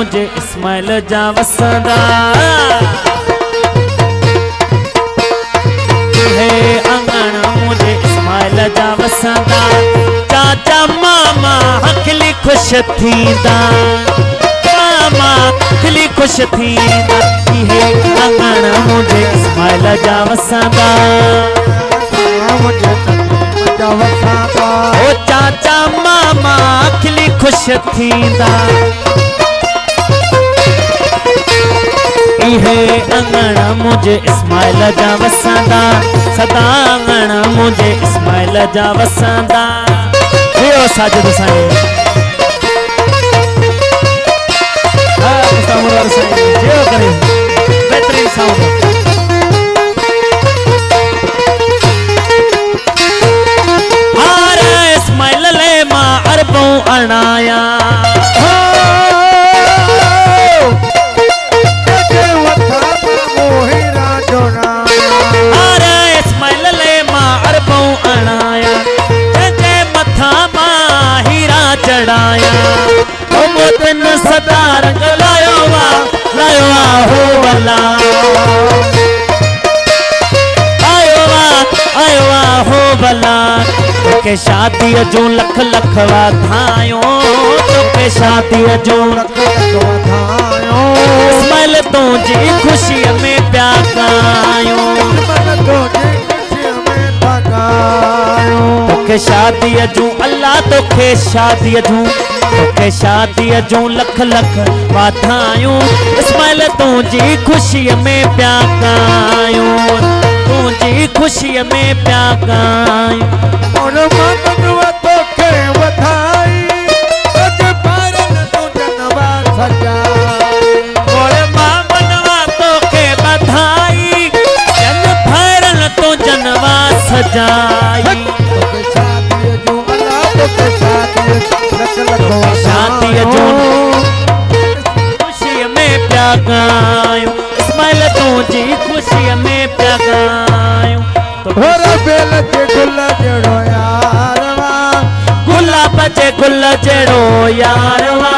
मुझे इस्माइल जा वसंदा है अंगण मुझे इस्माइल जा वसंदा चाचा मामा हकली खुश थींदा मामा हकली खुश थींदा है अंगण मुझे इस्माइल जा वसंदा ओ चाचा मामा हकली खुश थींदा इहे अंगण मुझे इस्माइल जा वसंदा सदा अंगण मुझे इस्माइल जा वसंदा यो साजिद साईं मुस्तमर साईं जो करे बेहतरीन साउंड हारे इस्माइल ले मां अरबों अनाया चढ़ाया मोतन सदा रंग लायो वा हो वाला आयो वा हो वाला तोके शादी जो लख लख वाधायो तोके शादी जो लख लख वाधायो इस्माइल तुझी खुशी में प्यार गायो तोखे शादी जूं अल्लाह तोखे शादी जूं लख लख वाधायूं इस्माइल तुझी खुशी में प्या गायूं तुझी खुशी में प्या गायूं और मनवा तोखे वधाई अज पारन तू जनवा सजाई और मनवा तोखे वधाई जन पारन तू जनवा सजाई शादी जो खुशी में प्या गायूं इस्माइल तुझी खुशी में प्या गायूं होर बेल जे गुल जड़ो यारवा गुलाब जे गुल जड़ो यारवा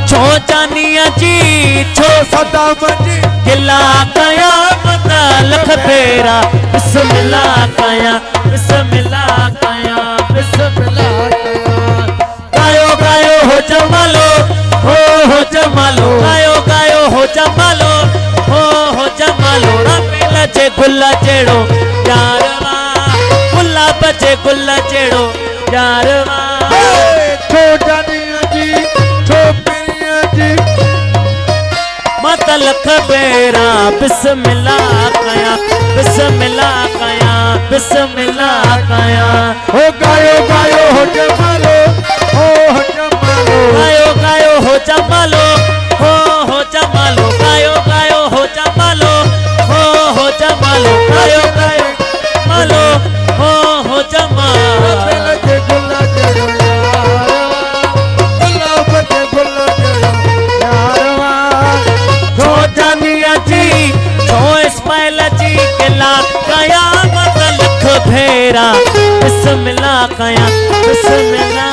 छो जानिया जी छो सदा मजी गिला कया मता लख फेरा बिस्मिल्लाह कया बिस्मिल्लाह कया बिस्मिल्लाह हो जमालो गायो गायो हो जमालो रपेल जे गुल जेड़ो यारवा गुलाब जे गुल जेड़ो यारवा छो जानिया जी छो पिया जी मत लख बेरा बिस्मिल्लाह कया बिस्मिल्लाह कया बिस्मिल्लाह कया हो गायो गायो हो जमालो गायो गायो हो जमालो जमालो गायो गायो हो जमालो जमालो गायो गायो मालो हो जमालो छो जानिया जी छो इस्माइल जी गिला कया मत लख भेरा बिस्मिल्लाह कया बिस्मिल्लाह